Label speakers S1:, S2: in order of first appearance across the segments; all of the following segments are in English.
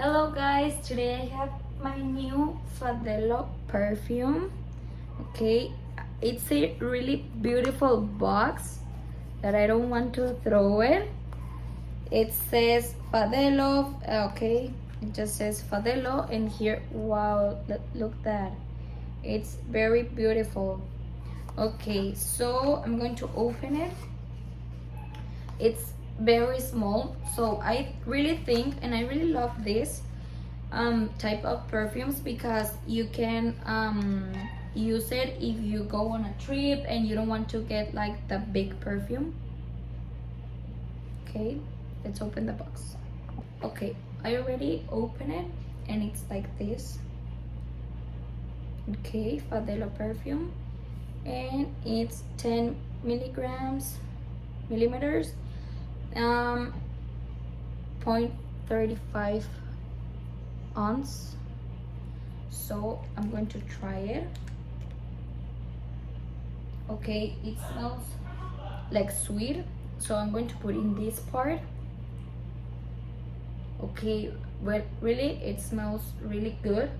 S1: Hello guys, today I have my new Fadelo perfume. Okay, it's a really beautiful box that I don't want to throw it. It says Fadelo, okay, it just says Fadelo, and here, wow, look that. It's very beautiful. Okay, so I'm going to open it. It's very small, so I really think and I really love this type of perfumes because you can use it if you go on a trip and you don't want to get like the big perfume. Okay, let's open the box. Okay, I already opened it and it's like this. Okay, Fadelo perfume, and it's 10 millimeters, 0.35 ounce. So I'm going to try it. Okay, it smells like sweet, so I'm going to put in this part. Okay, well, really it smells really good.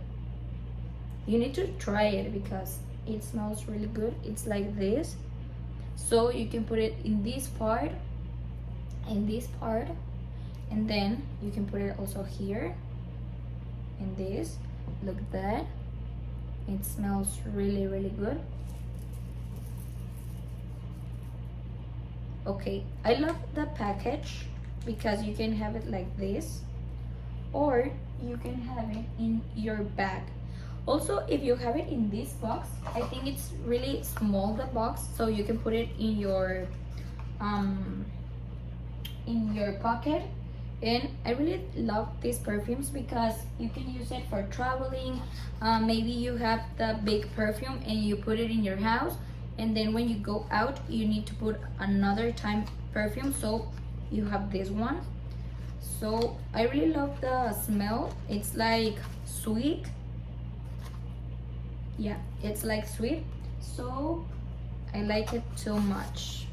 S1: You need to try it because it smells really good. It's like this, so you can put it in this part, and then you can put it also here in this. Look at that, it smells really good. Okay, I love the package because you can have it like this, or you can have it in your bag. Also, if you have it in this box, I think it's really small, the box, so you can put it in your pocket. And I really love these perfumes because you can use it for traveling. Maybe you have the big perfume and you put it in your house, and then when you go out you need to put another time perfume, so you have this one. So I really love the smell. It's like sweet. Yeah, it's like sweet, so I like it so much.